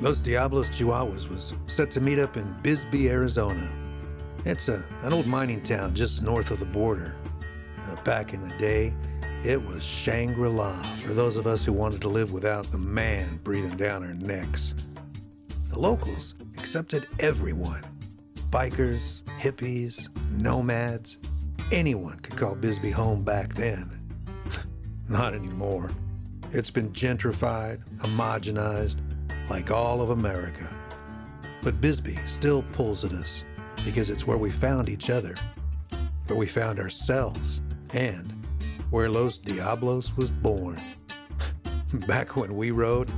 Los Diablos Chihuahuas was set to meet up in Bisbee, Arizona. It's an old mining town just north of the border. Back in the day, it was Shangri-La for those of us who wanted to live without the man breathing down our necks. The locals accepted everyone. Bikers, hippies, nomads. Anyone could call Bisbee home back then. Not anymore. It's been gentrified, homogenized, like all of America. But Bisbee still pulls at us because it's where we found each other, where we found ourselves, and where Los Diablos was born. Back when we rode,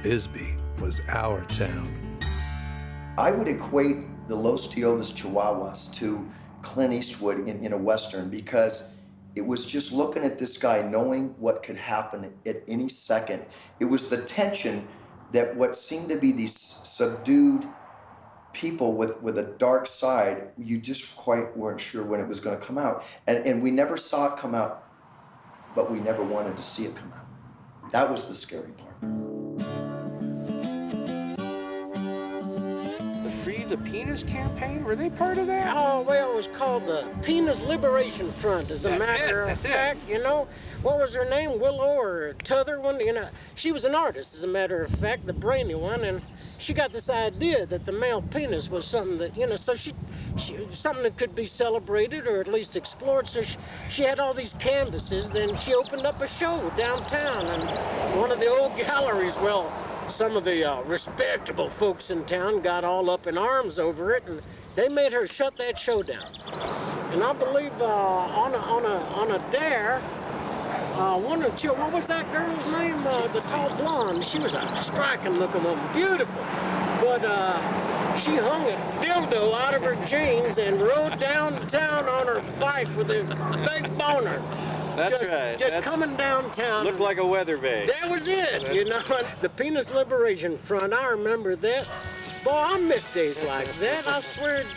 Bisbee was our town. I would equate the Los Diablos Chihuahuas to Clint Eastwood in a Western, because it was just looking at this guy, knowing what could happen at any second. It was the tension that what seemed to be these subdued people with a dark side, you just quite weren't sure when it was going to come out. And we never saw it come out, but we never wanted to see it come out. That was the scary part. The Free the Penis campaign, were they part of that? Oh, well, it was called the Penis Liberation Front, as a matter of fact, you know. What was her name, Willow or t'other one? You know, she was an artist, as a matter of fact, the brainy one, and she got this idea that the male penis was something that, you know, so she something that could be celebrated or at least explored. So she had all these canvases, then she opened up a show downtown, and one of the old galleries, well, some of the respectable folks in town got all up in arms over it, and they made her shut that show down. And I believe on a dare, one of the children, what was that girl's name? The tall blonde. She was a striking looking woman, beautiful. But she hung a dildo out of her jeans and rode downtown on her bike with a big boner. That's right. Just coming downtown. Looked like a weather vane. That was it, you know. The Penis Liberation Front, I remember that. Boy, I miss days like that. I swear to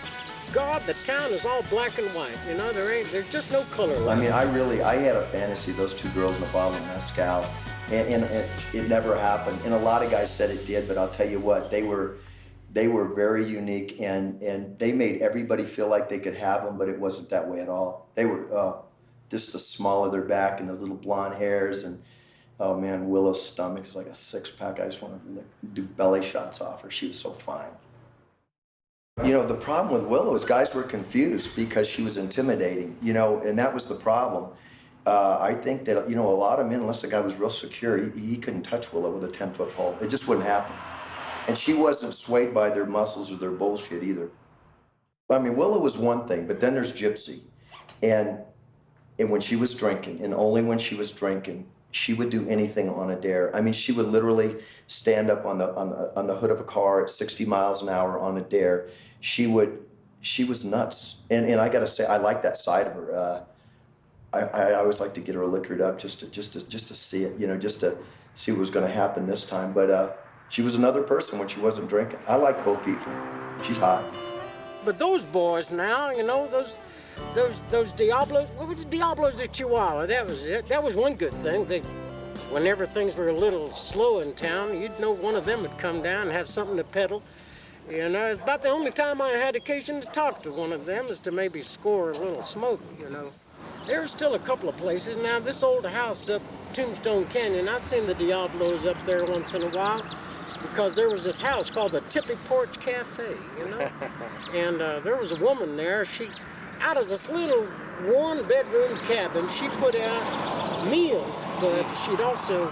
God, the town is all black and white. You know, there's just no color left. I mean, I had a fantasy, those two girls in a bottle of mezcal, and it never happened. And a lot of guys said it did, but I'll tell you what, they were very unique, and they made everybody feel like they could have them, but it wasn't that way at all. They were just the small of their back and those little blonde hairs, and oh man, Willow's stomach is like a six-pack. I just want to do belly shots off her. She was so fine. You know, the problem with Willow is guys were confused because she was intimidating, you know, and that was the problem. I think that, you know, a lot of men, unless the guy was real secure, he couldn't touch Willow with a 10-foot pole. It just wouldn't happen. And she wasn't swayed by their muscles or their bullshit either. I mean, Willow was one thing, but then there's Gypsy. And when she was drinking, and only when she was drinking, she would do anything on a dare. I mean, she would literally stand up on the hood of a car at 60 miles an hour on a dare. She was nuts. And I gotta say, I like that side of her. I always like to get her liquored up just to see it, you know, just to see what was gonna happen this time. But she was another person when she wasn't drinking. I like both people. She's hot. But those boys now, you know, those Diablos, what was the Diablos de Chihuahua? That was it. That was one good thing. Whenever things were a little slow in town, you'd know one of them would come down and have something to peddle. You know, it's about the only time I had occasion to talk to one of them is to maybe score a little smoke, you know. There's still a couple of places. Now, this old house up Tombstone Canyon, I've seen the Diablos up there once in a while because there was this house called the Tippy Porch Cafe, you know. And there was a woman there. Out of this little one-bedroom cabin, she put out meals, but she'd also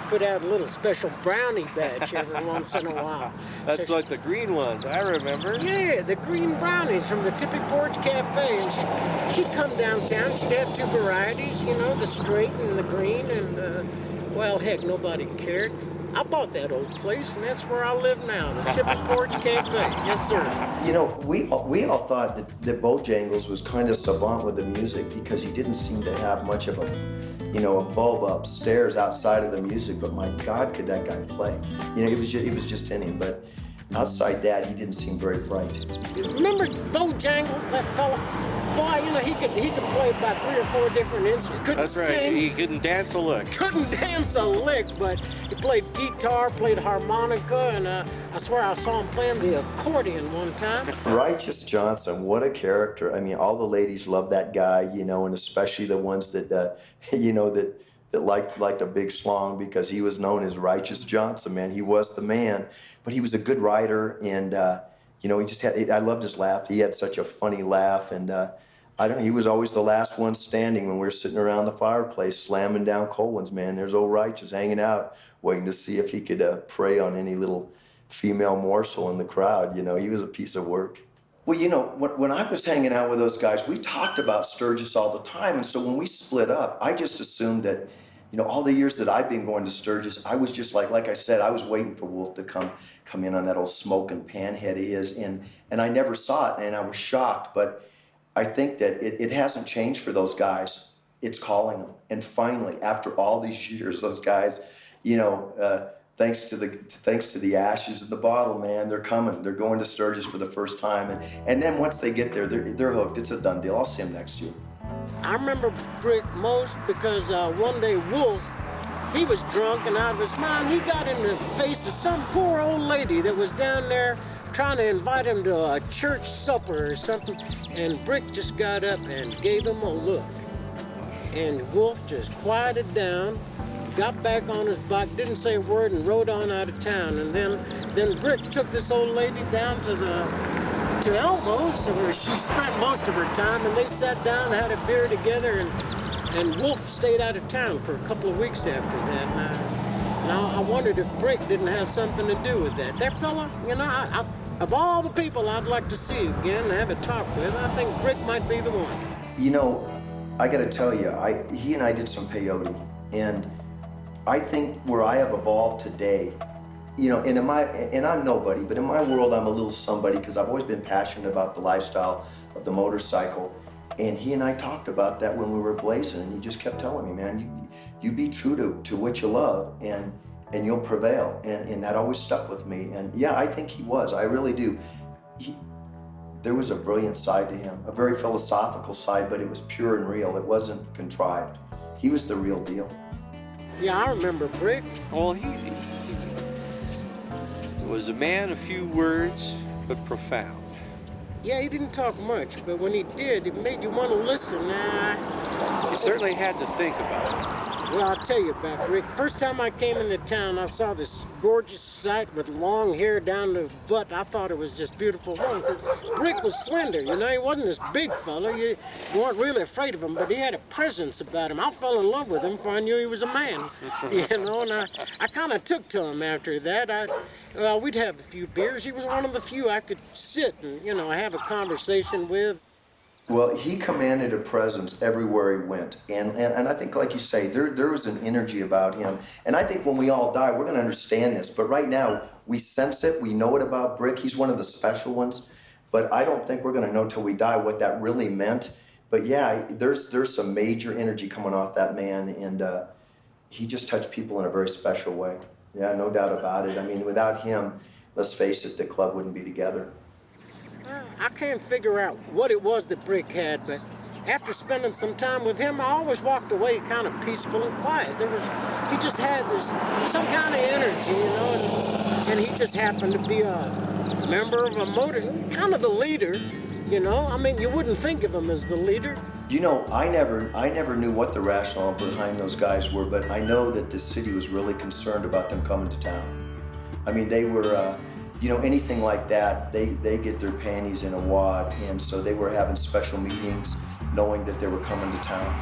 put out a little special brownie batch every once in a while. That's so like the green ones, I remember. Yeah, the green brownies from the Tippy Porch Cafe. And she'd come downtown, she'd have two varieties, you know, the straight and the green, and, well, heck, nobody cared. I bought that old place, and that's where I live now, the Tipping Porch Cafe. Yes, sir. You know, we all thought that Bojangles was kind of savant with the music because he didn't seem to have much of a bulb upstairs outside of the music. But my God, could that guy play? You know, it was just in him. But outside that, he didn't seem very bright. Remember Bojangles, that fella? Boy, you know, he could play about 3 or 4 different instruments. Couldn't That's right. sing. He couldn't dance a lick. Couldn't dance a lick, but he played guitar, played harmonica, and I swear I saw him playing the accordion one time. Righteous Johnson, what a character. I mean, all the ladies loved that guy, you know, and especially the ones that, that liked a big slong because he was known as Righteous Johnson, man. He was the man, but he was a good writer, and, he just had, I loved his laugh. He had such a funny laugh, and I don't know, he was always the last one standing when we were sitting around the fireplace slamming down cold ones, man. There's old Righteous hanging out, waiting to see if he could prey on any little female morsel in the crowd. You know, he was a piece of work. Well, you know, when I was hanging out with those guys, we talked about Sturgis all the time, and so when we split up, I just assumed that, you know, all the years that I've been going to Sturgis, I was just like I said, I was waiting for Wolf to come in on that old smoking panhead of his, and I never saw it, and I was shocked, but I think that it hasn't changed for those guys. It's calling them, and finally, after all these years, those guys, you know, thanks to the ashes in the bottle, man, they're coming. They're going to Sturgis for the first time, and then once they get there, they're hooked. It's a done deal. I'll see them next year. I remember Brick most because one day Wolf, he was drunk and out of his mind. He got in the face of some poor old lady that was down there trying to invite him to a church supper or something, and Brick just got up and gave him a look. And Wolf just quieted down, got back on his bike, didn't say a word, and rode on out of town. And then Brick took this old lady down to Elmo's, where she spent most of her time, and they sat down, had a beer together, and Wolf stayed out of town for a couple of weeks after that. Now I wondered if Brick didn't have something to do with that. That fella, you know, of all the people I'd like to see again and have a talk with, I think Brick might be the one. You know, I got to tell you, he and I did some peyote, and I think where I have evolved today, you know, and I'm nobody, but in my world, I'm a little somebody because I've always been passionate about the lifestyle of the motorcycle. And he and I talked about that when we were blazing, and he just kept telling me, man, you be true to what you love, and you'll prevail. And that always stuck with me. And yeah, I think he was. I really do. There was a brilliant side to him, a very philosophical side, but it was pure and real. It wasn't contrived. He was the real deal. Yeah, I remember Brick. Well, he was a man of few words, but profound. Yeah, he didn't talk much, but when he did, it made you want to listen. He certainly had to think about it. Well, I'll tell you about Brick. First time I came into town, I saw this gorgeous sight with long hair down the butt. I thought it was just beautiful. One, 'cause Brick was slender, you know. He wasn't this big fella. You weren't really afraid of him, but he had a presence about him. I fell in love with him before I knew he was a man, you know. And I kind of took to him after that. We'd have a few beers. He was one of the few I could sit and, you know, have a conversation with. Well, he commanded a presence everywhere he went. And I think, like you say, there was an energy about him. And I think when we all die, we're going to understand this. But right now, we sense it. We know it about Brick. He's one of the special ones. But I don't think we're going to know till we die what that really meant. But yeah, there's some major energy coming off that man. And he just touched people in a very special way. Yeah, no doubt about it. I mean, without him, let's face it, the club wouldn't be together. I can't figure out what it was that Brick had, but after spending some time with him, I always walked away kind of peaceful and quiet. He just had some kind of energy, you know, and he just happened to be a member of a motor, kind of the leader, you know. I mean, you wouldn't think of him as the leader. You know, I never knew what the rationale behind those guys were, but I know that the city was really concerned about them coming to town. I mean, they were, you know, anything like that, they get their panties in a wad, and so they were having special meetings knowing that they were coming to town.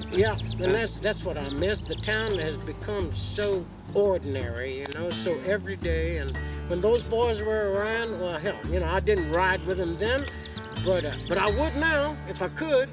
Yeah, and that's what I miss. The town has become so ordinary, you know, so everyday, and when those boys were around, well, hell, you know, I didn't ride with them then, but I would now if I could.